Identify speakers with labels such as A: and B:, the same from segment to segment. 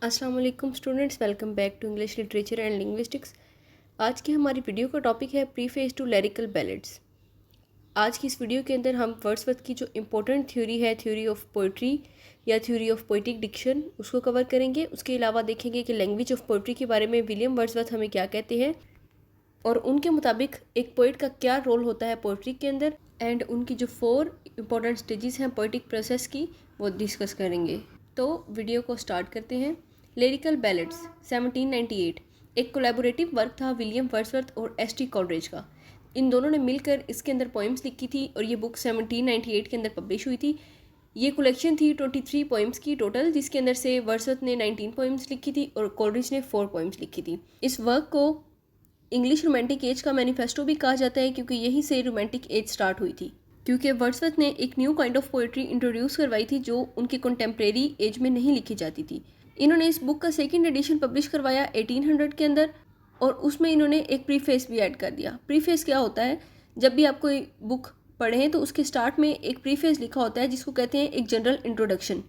A: अस्सलाम वालेकुम students, welcome back to English literature and linguistics. आज की हमारी वीडियो का टॉपिक है प्रीफेस टू लिरिकल बैलेड्स। आज की इस वीडियो के अंदर हम वर्ड्सवर्थ की जो इम्पोर्टेंट थ्योरी है, थ्योरी ऑफ पोइट्री या थ्योरी ऑफ पोइटिक डिक्शन, उसको कवर करेंगे। उसके अलावा देखेंगे कि लैंग्वेज ऑफ पोइट्री के बारे में विलियम वर्ड्सवर्थ हमें क्या कहते हैं और उनके मुताबिक एक पोइट का क्या रोल होता है पोइट्री के अंदर, एंड उनकी जो 4 इम्पोर्टेंट स्टेजेस हैं पोइटिक प्रोसेस की, वो डिस्कस करेंगे। तो वीडियो को स्टार्ट करते हैं। लिरिकल बैलेड्स 1798 एक कोलैबोरेटिव वर्क था विलियम वर्ड्सवर्थ और एस.टी. कॉलरेज का। इन दोनों ने मिलकर इसके अंदर पोइम्स लिखी थी और ये बुक 1798 के अंदर पब्लिश हुई थी। ये कलेक्शन थी 23 पोइम्स की टोटल, जिसके अंदर से वर्ड्सवर्थ ने 19 पोइम्स लिखी थी और कॉलरेज ने 4 पोइम्स लिखी थी। इस वर्क को इंग्लिश रोमांटिक एज का मैनिफेस्टो भी कहा जाता है, क्योंकि यहीं से रोमांटिक एज स्टार्ट हुई थी। क्योंकि वर्ड्सवर्थ ने एक new kind of poetry introduce करवाई थी जो उनकी कंटेम्प्रेरी एज में नहीं लिखी जाती थी। इन्होंने इस बुक का सेकंड एडिशन पब्लिश करवाया 1800 के अंदर, और उसमें इन्होंने एक प्रीफेस भी ऐड कर दिया। प्रीफेस क्या होता है? जब भी आप कोई बुक पढ़ें तो उसके स्टार्ट में एक प्रीफेस लिखा होता है, जिसको कहते हैं एक जनरल इंट्रोडक्शन।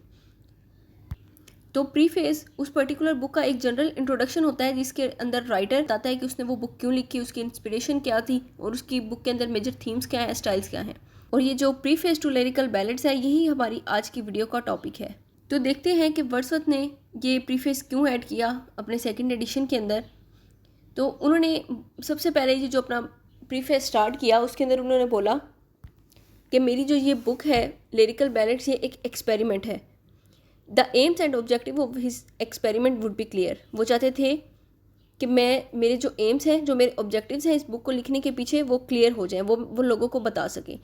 A: तो प्रीफेस उस पर्टिकुलर बुक का एक जनरल इंट्रोडक्शन होता है, जिसके अंदर राइटर बताता है कि उसने वो बुक क्यों लिखी, उसकी इंस्पिरेशन क्या थी और उसकी बुक के अंदर मेजर थीम्स क्या हैं, स्टाइल्स क्या हैं। और ये जो प्रीफेस टू लिरिकल बैलेड्स है, यही हमारी आज की वीडियो का टॉपिक है। तो देखते हैं कि वर्ड्सवर्थ ने ये प्रीफेस क्यों ऐड किया अपने सेकंड एडिशन के अंदर। तो उन्होंने सबसे पहले ये जो अपना प्रीफेस स्टार्ट किया, उसके अंदर उन्होंने बोला कि मेरी जो ये बुक है लिरिकल बैलेड्स, ये एक एक्सपेरिमेंट है। The AIIMS and objective of his experiment would be clear. वो चाहते थे कि मेरे जो एम्स हैं, जो मेरे ऑब्जेक्टिव्स हैं इस बुक को लिखने के पीछे, वो क्लियर हो जाएं, वो लोगों को बता सकें।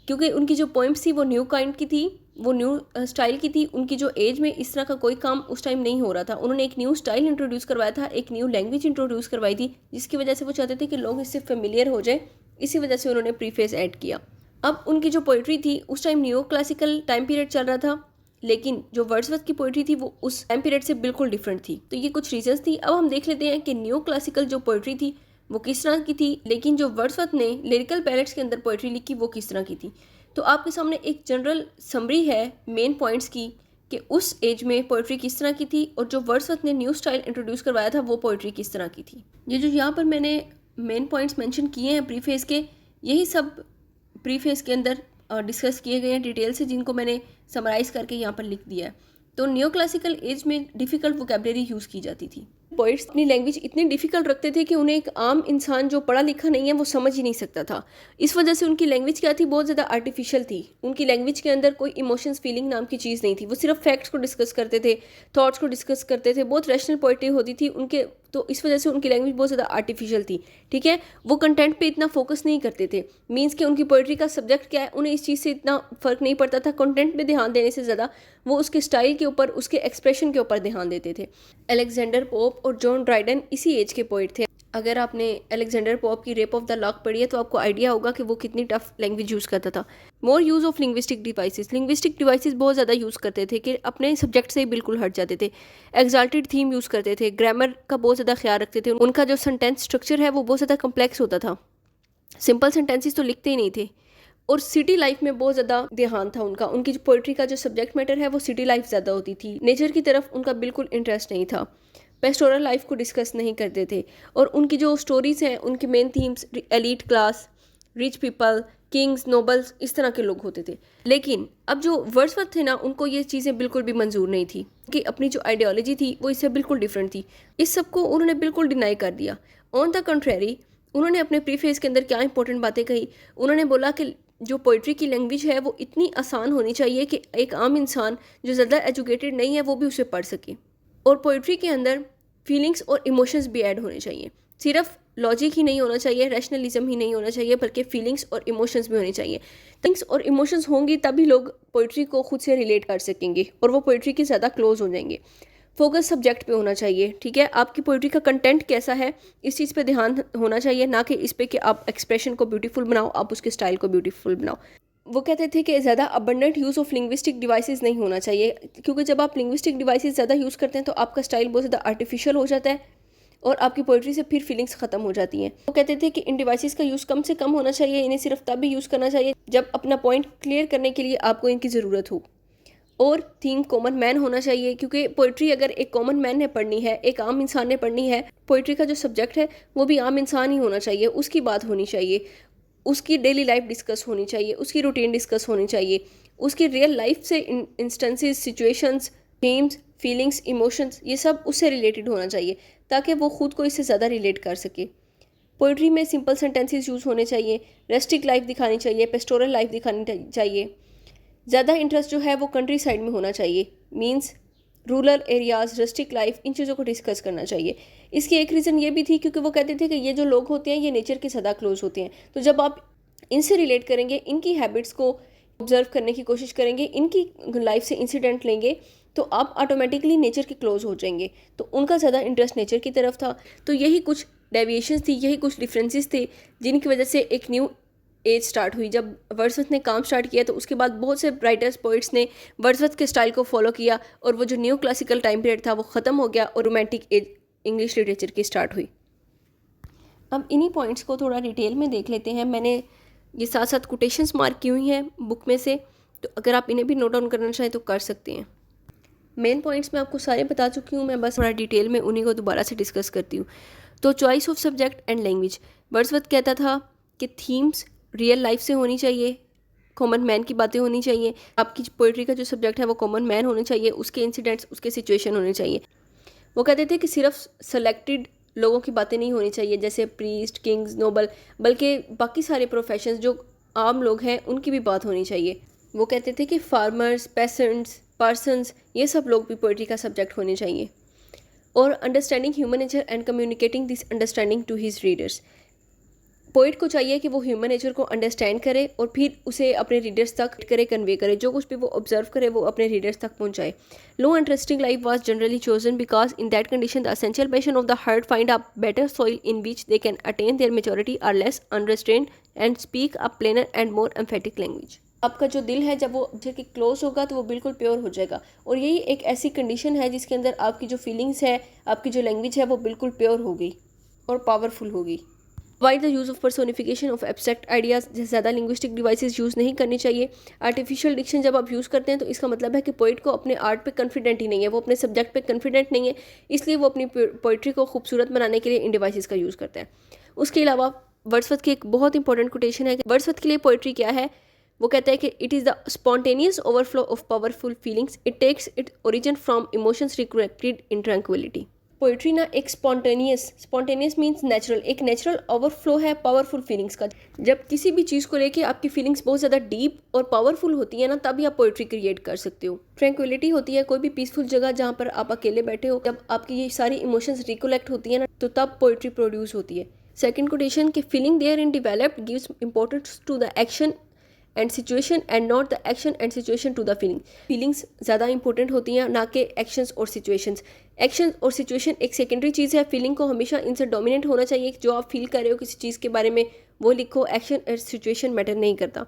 A: क्योंकि उनकी जो पोइम्स थी वो न्यू काइंड की थी, वो न्यू स्टाइल की थी। उनकी जो एज में इस तरह का कोई काम उस टाइम नहीं हो रहा था। उन्होंने एक न्यू स्टाइल इंट्रोड्यूस करवाया था, एक न्यू लैंग्वेज इंट्रोड्यूस करवाई थी, जिसकी वजह से वो चाहते थे कि लोग इससे फेमिलियर हो जाए। इसी वजह से उन्होंने प्रीफेस ऐड किया। अब उनकी जो पोइट्री थी उस time new classical time period चल रहा था, लेकिन जो वर्ड्सवर्थ की पोइट्री थी वो उस टाइम पीरियड से बिल्कुल डिफरेंट थी। तो ये कुछ रीजंस थी। अब हम देख लेते हैं कि न्यू क्लासिकल जो पोइट्री थी वो किस तरह की थी, लेकिन जो वर्ड्सवर्थ ने लिरिकल बैलेड्स के अंदर पोइट्री लिखी वो किस तरह की थी। तो आपके सामने एक जनरल समरी है मेन पॉइंट्स की कि उस एज में पोइट्री किस तरह की थी और जो वर्ड्सवर्थ ने न्यू स्टाइल इंट्रोड्यूस करवाया था वो पोइट्री किस तरह की थी। ये जो यहाँ पर मैंने मेन पॉइंट्स मेंशन किए हैं प्रीफेस के, यही सब प्रीफेस के अंदर डिस्कस किए गए हैं डिटेल से, जिनको मैंने समराइज़ करके यहाँ पर लिख दिया है। तो न्यू क्लासिकल एज में डिफ़िकल्ट वोकेबलरी यूज़ की जाती थी। पोइट्स अपनी लैंग्वेज इतनी डिफ़िकल्ट रखते थे कि उन्हें एक आम इंसान जो पढ़ा लिखा नहीं है वो समझ ही नहीं सकता था। इस वजह से उनकी लैंग्वेज क्या थी, बहुत ज़्यादा आर्टिफिशियल थी। उनकी लैंग्वेज के अंदर कोई इमोशंस फीलिंग नाम की चीज़ नहीं थी। वो सिर्फ फैक्ट्स को डिस्कस करते थे, थॉट्स को डिस्कस करते थे, बहुत रैशनल पोइट्री होती थी उनके। तो इस वजह से उनकी लैंग्वेज बहुत ज़्यादा आर्टिफिशियल थी। ठीक है, वो कंटेंट पे इतना फोकस नहीं करते थे। मीन्स कि उनकी पोइट्री का सब्जेक्ट क्या है, उन्हें इस चीज़ से इतना फ़र्क नहीं पड़ता था। कंटेंट पे ध्यान देने से ज़्यादा वो उसके स्टाइल के ऊपर, उसके एक्सप्रेशन के ऊपर ध्यान देते थे। अलेक्जेंडर पोप और जॉन ड्राइडन इसी एज के पोइट थे। अगर आपने अलेक्जेंडर पोप की रेप ऑफ द लॉक पढ़ी है तो आपको आइडिया होगा कि वो कितनी टफ लैंग्वेज यूज़ करता था। मोर यूज़ ऑफ लिंग्विस्टिक डिवाइसेस बहुत ज़्यादा यूज़ करते थे कि अपने सब्जेक्ट से ही बिल्कुल हट जाते थे। एग्जाल्टेड थीम यूज़ करते थे, ग्रामर का बहुत ज़्यादा ख्याल रखते थे। उनका जो सेंटेंस स्ट्रक्चर है वो बहुत ज़्यादा कम्प्लेक्स होता था, सिंपल सेंटेंसेस तो लिखते ही नहीं थे। और सिटी लाइफ में बहुत ज़्यादा ध्यान था उनका। उनकी जो पोइट्री का जो सब्जेक्ट मैटर है वो सिटी लाइफ ज़्यादा होती थी। नेचर की तरफ उनका बिल्कुल इंटरेस्ट नहीं था। पेस्टोरल लाइफ को डिस्कस नहीं करते थे। और उनकी जो स्टोरीज़ हैं, उनकी main themes elite class, rich people, Kings, nobles, इस तरह के लोग होते थे। लेकिन अब जो वर्ड्सवर्थ थे ना, उनको ये चीज़ें बिल्कुल भी मंजूर नहीं थी कि अपनी जो आइडियोलॉजी थी वो इससे बिल्कुल डिफरेंट थी। इस सब को उन्होंने बिल्कुल डिनाई कर दिया। ऑन द कंट्रेरी, उन्होंने अपने प्रीफेस के अंदर क्या इंपॉर्टेंट बातें कही। उन्होंने बोला कि जो पोइट्री की लैंग्वेज है वो इतनी आसान होनी चाहिए कि एक आम इंसान जो ज़्यादा एजुकेटेड नहीं है वो भी उसे पढ़ सके। और पोइट्री के अंदर फीलिंग्स और इमोशंस भी ऐड होने चाहिए। सिर्फ लॉजिक ही नहीं होना चाहिए, रैशनलिज्म ही नहीं होना चाहिए, बल्कि फीलिंग्स और इमोशंस भी होने चाहिए। फीलिंग्स और इमोशंस होंगी तभी लोग पोइट्री को खुद से रिलेट कर सकेंगे और वो पोइट्री के ज़्यादा क्लोज हो जाएंगे। फोकस सब्जेक्ट पे होना चाहिए। ठीक है, आपकी पोइट्री का कंटेंट कैसा है इस चीज़ पे ध्यान होना चाहिए, ना कि इस पे कि आप एक्सप्रेशन को ब्यूटीफुल बनाओ, आप उसके स्टाइल को ब्यूटीफुल बनाओ। वो कहते थे कि ज़्यादा abundant use of linguistic devices नहीं होना चाहिए, क्योंकि जब आप लिंग्विस्टिक डिवाइसेस ज़्यादा यूज़ करते हैं तो आपका स्टाइल बहुत ज़्यादा आर्टिफिशियल हो जाता है और आपकी पोइट्री से फिर फीलिंग्स ख़त्म हो जाती हैं। वो कहते थे कि इन डिवाइसेस का यूज़ कम से कम होना चाहिए। इन्हें सिर्फ तभी यूज़ करना चाहिए जब अपना पॉइंट क्लियर करने के लिए आपको इनकी ज़रूरत हो। और थीम कॉमन मैन होना चाहिए, क्योंकि पोइट्री अगर एक कॉमन मैन ने पढ़नी है, एक आम इंसान ने पढ़नी है, पोइट्री का जो सब्जेक्ट है वो भी आम इंसान ही होना चाहिए, उसकी बात होनी चाहिए, उसकी डेली लाइफ डिस्कस होनी चाहिए, उसकी रूटीन डिस्कस होनी चाहिए, उसकी रियल लाइफ से instances, situations, themes, feelings, emotions, ये सब उससे रिलेटेड होना चाहिए ताकि वो खुद को इससे ज़्यादा रिलेट कर सके। पोइट्री में सिंपल सेंटेंसेस यूज़ होने चाहिए, रेस्टिक लाइफ दिखानी चाहिए, पेस्टोरल लाइफ दिखानी चाहिए। ज़्यादा इंटरेस्ट जो है वो कंट्री साइड में होना चाहिए, means rural areas, rustic life, इन चीज़ों को डिस्कस करना चाहिए। इसकी एक रीज़न ये भी थी क्योंकि वो कहते थे कि ये जो लोग होते हैं ये नेचर के ज़्यादा क्लोज होते हैं, तो जब आप इनसे रिलेट करेंगे, इनकी हैबिट्स को ऑब्जर्व करने की कोशिश करेंगे, इनकी लाइफ से इंसिडेंट लेंगे, तो आप ऑटोमेटिकली नेचर के क्लोज हो जाएंगे। तो उनका ज़्यादा इंटरेस्ट नेचर की तरफ था। तो यही कुछ डेविएशंस थी, यही कुछ डिफरेंसेस थे जिनकी वजह से एक न्यू एज स्टार्ट हुई। जब वर्ड्सवर्थ ने काम स्टार्ट किया तो उसके बाद बहुत से राइटर्स, पोइट्स ने वर्ड्सवर्थ के स्टाइल को फॉलो किया और वो जो न्यू क्लासिकल टाइम पीरियड था वो ख़त्म हो गया और रोमांटिक एज इंग्लिश लिटरेचर की स्टार्ट हुई। अब इन्हीं पॉइंट्स को थोड़ा डिटेल में देख लेते हैं। मैंने ये साथ साथ कोटेशंस मार्क की हुई हैं बुक में से, तो अगर आप इन्हें भी नोट डाउन करना चाहें तो कर सकते हैं। मेन पॉइंट्स मैं आपको सारे बता चुकी हूँ, मैं बस थोड़ा डिटेल में उन्हीं को दोबारा से डिस्कस करती हूँ। तो choice of subject and language, Wordsworth कहता था कि थीम्स रियल लाइफ से होनी चाहिए, कॉमन मैन की बातें होनी चाहिए, आपकी पोइट्री का जो सब्जेक्ट है वो कॉमन मैन होने चाहिए, उसके इंसिडेंट्स, उसके सिचुएशन होने चाहिए। वो कहते थे कि सिर्फ सेलेक्टेड लोगों की बातें नहीं होनी चाहिए जैसे प्रीस्ट, किंग्स, नोबल, बल्कि बाकी सारे प्रोफेशंस जो आम लोग हैं उनकी भी बात होनी चाहिए। वो कहते थे कि फार्मर्स, पेसेंट्स, पर्सन्स, ये सब लोग भी पोइट्री का सब्जेक्ट होने चाहिए। और understanding human nature and communicating this understanding to his readers, poet को चाहिए कि वो ह्यूमन नेचर को अंडरस्टैंड करे और फिर उसे अपने रीडर्स तक करे, कन्वे करे, जो कुछ भी वो ऑब्जर्व करे वो अपने रीडर्स तक पहुंचाए। Low interesting life was generally chosen because in that condition the essential passion of the heart find a better soil in which they can attain their maturity, are less unrestrained and speak a plainer and more emphatic language. आपका जो दिल है जब वो object के close होगा तो वो बिल्कुल प्योर हो जाएगा, और यही एक ऐसी कंडीशन है जिसके अंदर आपकी जो फीलिंग्स है, आपकी जो लैंग्वेज है वो बिल्कुल प्योर होगी और पावरफुल होगी। Avoid the use of personification of abstract ideas, जैसे ज़्यादा लिंग्विस्टिक डिवाइसेस यूज़ नहीं करनी चाहिए। आर्टिफिशियल डिक्शन जब आप यूज़ करते हैं तो इसका मतलब है कि पोइट को अपने आर्ट पे कॉन्फिडेंट ही नहीं है, वो अपने सब्जेक्ट पे कॉन्फिडेंट नहीं है, इसलिए वो अपनी पोइट्री को खूबसूरत बनाने के लिए इन डिवाइसेस का यूज़ करता है। उसके अलावा वर्ड्सवर्थ की एक बहुत इंपॉर्टेंट कोटेशन है। वर्ड्सवर्थ के लिए पोइट्री क्या है, वो कहता है कि it is the spontaneous overflow of powerful feelings, it takes it origin from emotions recollected in tranquillity. Poetry ना एक स्पॉन्टेनियस मीन्स नेचुरल, एक नेचुरल ओवरफ्लो है पावरफुल फीलिंग्स का। जब किसी भी चीज़ को लेके आपकी फीलिंग्स बहुत ज़्यादा डीप और पावरफुल होती है ना, तभी आप पोइट्री क्रिएट कर सकते हो। ट्रैंक्विलिटी होती है कोई भी पीसफुल जगह जहाँ पर आप अकेले बैठे हो, जब आपकी ये सारी इमोशंस रिकोलेक्ट होती है ना, तो तब पोइट्री प्रोड्यूस होती है। सेकेंड कोटेशन के feeling there in developed gives importance to the action and situation and not the action and situation to the feeling. Feelings ज़्यादा इंपॉर्टेंट होती हैं ना कि एक्शंस और सिचुएशंस। एक्शन और सिचुएशन एक सेकेंडरी चीज़ है, फीलिंग को हमेशा इनसे डोमिनेट होना चाहिए। जो आप फील कर रहे हो किसी चीज़ के बारे में वो लिखो, एक्शन और सिचुएशन मैटर नहीं करता।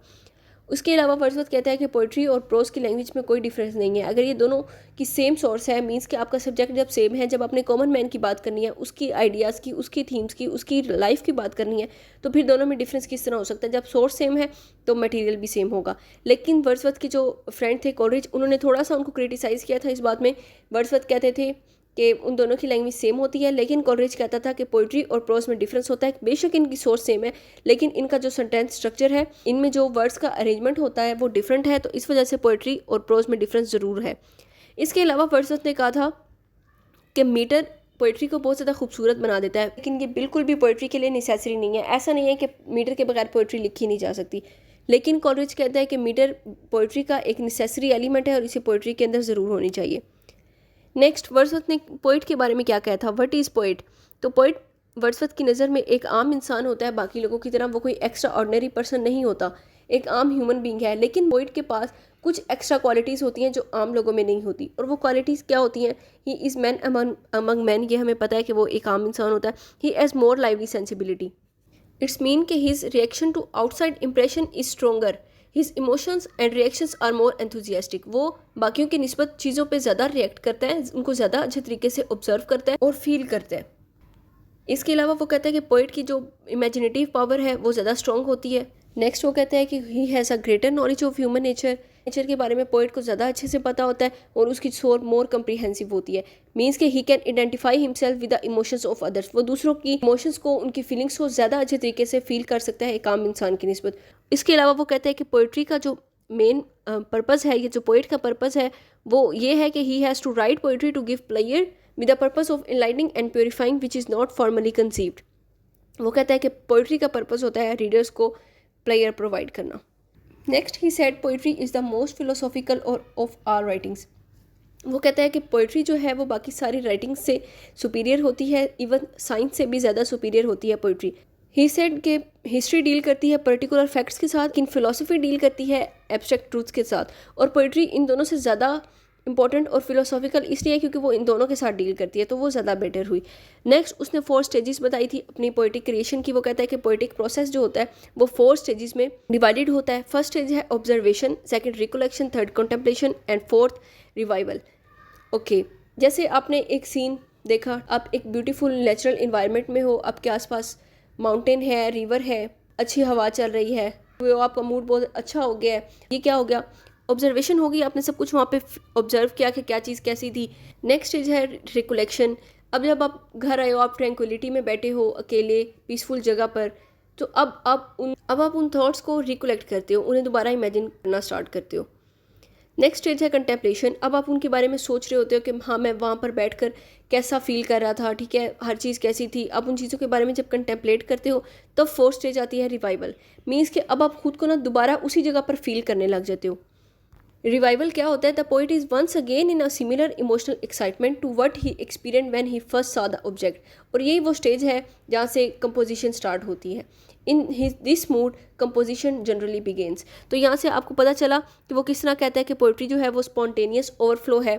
A: उसके अलावा वर्ड्सवर्थ कहता है कि पोइट्री और प्रोज की लैंग्वेज में कोई डिफरेंस नहीं है। अगर ये दोनों की सेम सोर्स है, मीन्स कि आपका सब्जेक्ट जब सेम है, जब आपने कॉमन मैन की बात करनी है, उसकी आइडियाज़ की, उसकी थीम्स की, उसकी लाइफ की बात करनी है, तो फिर दोनों में डिफरेंस किस तरह हो सकता है। जब सोर्स सेम है तो मटेरियल भी सेम होगा। लेकिन वर्ड्सवर्थ के जो फ्रेंड थे कोलरिज, उन्होंने थोड़ा सा उनको क्रिटिसाइज़ किया था इस बात में। वर्ड्सवर्थ कहते थे कि उन दोनों की लैंग्वेज सेम होती है, लेकिन कोलरिज कहता था कि पोइट्री और प्रोज में डिफरेंस होता है। बेशक इनकी सोर्स सेम है, लेकिन इनका जो सेंटेंस स्ट्रक्चर है, इनमें जो वर्ड्स का अरेंजमेंट होता है वो डिफरेंट है, तो इस वजह से पोइट्री और प्रोज में डिफरेंस ज़रूर है। इसके अलावा वर्ड्सवर्थ ने कहा था कि मीटर पोइट्री को बहुत ज़्यादा खूबसूरत बना देता है, लेकिन ये बिल्कुल भी पोइट्री के लिए नेसेसरी नहीं है। ऐसा नहीं है कि मीटर के बगैर पोइट्री लिखी नहीं जा सकती, लेकिन कोलरिज कहता है कि मीटर पोइट्री का एक नेसेसरी एलिमेंट है और इसे पोइट्री के अंदर ज़रूर होनी चाहिए। नेक्स्ट, वर्ड्सवर्थ ने पोइट के बारे में क्या कहा था, व्हाट इज़ पोइट। तो पोइट वर्ड्सवर्थ की नज़र में एक आम इंसान होता है, बाकी लोगों की तरह वो कोई एक्स्ट्रा ऑर्डिनरी पर्सन नहीं होता, एक आम ह्यूमन बींग है। लेकिन पोइट के पास कुछ एक्स्ट्रा क्वालिटीज़ होती हैं जो आम लोगों में नहीं होती, और वो क्वालिटीज़ क्या होती हैं। He is man among man, ये हमें पता है कि वो एक आम इंसान होता है। He has more lively sensibility, it's mean कि his reaction to outside impression is stronger, his emotions and reactions are more enthusiastic. वो बाकियों की निस्बत चीज़ों पे ज़्यादा रिएक्ट करता है, उनको ज़्यादा अच्छे तरीके से ऑब्जर्व करता है और फील करता है। इसके अलावा वो कहता है कि पोइट की जो इमेजिनेटिव पावर है वो ज़्यादा स्ट्रॉन्ग होती है। नेक्स्ट वो कहता है कि he has a greater knowledge of human nature nature के बारे में पोइट को ज़्यादा अच्छे से पता होता है और उसकी सोच मोर कम्प्रीहेंसिव होती है। मीन्स के he can identify himself with the emotions of others. वो दूसरों की इमोशंस को, उनकी फीलिंग्स को ज़्यादा अच्छे तरीके से फील कर सकता है एक आम इंसान की निस्बत। इसके अलावा वो कहता है कि पोइट्री का जो मेन पर्पज़ है, ये जो पोइट का पर्पज़ है वो ये है कि he has to write poetry to give player with the purpose of enlightening and purifying which is not formally conceived. वो कहता है कि पोइट्री का पर्पज़ होता है रीडर्स को प्लेयर प्रोवाइड करना। Next he said poetry is the most philosophical और ऑफ आर राइटिंग्स। वो कहता है कि पोइट्री जो है वो बाकी सारी राइटिंग्स से सुपीरियर होती है, इवन साइंस से भी ज़्यादा सुपीरियर होती है पोइट्री। ही सेड कि हिस्ट्री डील करती है पर्टिकुलर फैक्ट्स के साथ, लेकिन फिलोसफी डील करती है एब्स्ट्रैक्ट ट्रूथ्स के साथ, और पोइट्री इन दोनों से ज़्यादा इंपॉर्टेंट और फिलोसॉफिकल इसलिए है क्योंकि वो इन दोनों के साथ डील करती है, तो वो ज़्यादा बेटर हुई। नेक्स्ट उसने 4 स्टेजेस बताई थी अपनी पोइटिक क्रिएशन की। वो कहता है कि पोइटिक प्रोसेस जो होता है वो 4 स्टेजेस में डिवाइडेड होता है। फर्स्ट स्टेज है observation, second recollection, third contemplation and fourth revival. Okay, जैसे आपने एक सीन देखा, आप एक ब्यूटीफुल नेचुरल इन्वायरमेंट में हो, आपके आसपास माउंटेन है, रिवर है, अच्छी हवा चल रही है, वो आपका मूड बहुत अच्छा हो गया है। ये क्या हो गया? ऑब्जर्वेशन होगी, आपने सब कुछ वहाँ पे ऑब्जर्व किया कि क्या चीज़ कैसी थी। नेक्स्ट स्टेज है रिकोलेक्शन। अब जब आप घर आए हो, आप ट्रैंक्विलिटी में बैठे हो अकेले पीसफुल जगह पर, तो अब आप उन थॉट्स को रिकोलेक्ट करते हो, उन्हें दोबारा इमेजिन करना स्टार्ट करते हो। नेक्स्ट स्टेज है कंटेम्पलेशन। अब आप उनके बारे में सोच रहे होते हो कि हाँ मैं वहाँ पर बैठकर कैसा फील कर रहा था, ठीक है, हर चीज़ कैसी थी। अब उन चीज़ों के बारे में जब कंटेम्पलेट करते हो तब फोर्थ स्टेज आती है रिवाइवल। मीन्स कि अब आप खुद को ना दोबारा उसी जगह पर फील करने लग जाते हो। रिवाइवल क्या होता है? The poet is once again in a similar emotional excitement to what he experience when he first saw the object. और यही वो स्टेज है जहाँ से कंपोजिशन स्टार्ट होती है। In this mood composition generally begins. तो यहाँ से आपको पता चला कि वो किस तरह कहता है कि पोइट्री जो है वो स्पॉन्टेनियस ओवरफ्लो है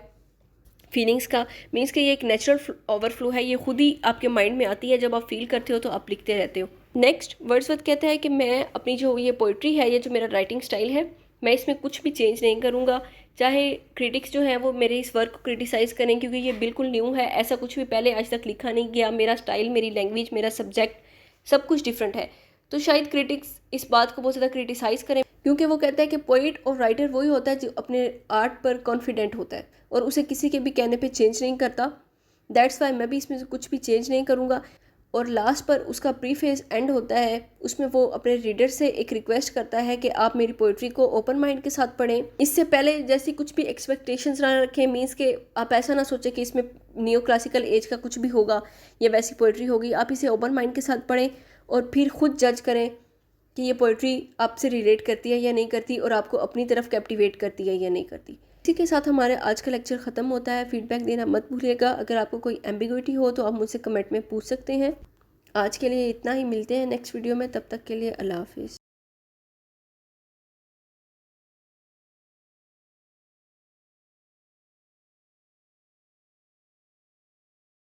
A: फीलिंग्स का। मीन्स कि ये एक नेचुरल ओवरफ्लो है, ये खुद ही आपके माइंड में आती है, जब आप फील करते हो तो आप लिखते रहते हो। नेक्स्ट वर्ड्सवर्थ कहता है कि मैं अपनी जो ये पोइट्री है, ये जो मेरा राइटिंग स्टाइल है, मैं इसमें कुछ भी चेंज नहीं करूँगा। चाहे क्रिटिक्स जो हैं वो मेरे इस वर्क को क्रिटिसाइज़ करें, क्योंकि ये बिल्कुल न्यू है, ऐसा कुछ भी पहले आज तक लिखा नहीं गया। मेरा स्टाइल, मेरी लैंग्वेज, मेरा सब्जेक्ट सब कुछ डिफरेंट है। तो शायद क्रिटिक्स इस बात को बहुत ज़्यादा क्रिटिसाइज़ करें, क्योंकि वो कहता है कि पोइट और राइटर वही होता है जो अपने आर्ट पर कॉन्फिडेंट होता है और उसे किसी के भी कहने पे चेंज नहीं करता। दैट्स वाई मैं भी इसमें कुछ भी चेंज नहीं करूँगा। और लास्ट पर उसका प्रीफेस एंड होता है, उसमें वो अपने रीडर से एक रिक्वेस्ट करता है कि आप मेरी पोइट्री को ओपन माइंड के साथ पढ़ें। इससे पहले जैसी कुछ भी एक्सपेक्टेशंस ना रखें। मीन्स के आप ऐसा ना सोचें कि इसमें न्यू क्लासिकल एज का कुछ भी होगा या वैसी पोइट्री होगी। आप इसे ओपन माइंड के साथ पढ़ें और फिर खुद जज करें कि ये पोइट्री आपसे रिलेट करती है या नहीं करती, और आपको अपनी तरफ कैप्टिवेट करती है या नहीं करती। इसी के साथ हमारा आज का लेक्चर ख़त्म होता है। फीडबैक देना मत भूलिएगा। अगर आपको कोई एम्बिग्विटी हो तो आप मुझसे कमेंट में पूछ सकते हैं। आज के लिए इतना ही, मिलते हैं नेक्स्ट वीडियो में, तब तक के लिए अल्लाह हाफिज़।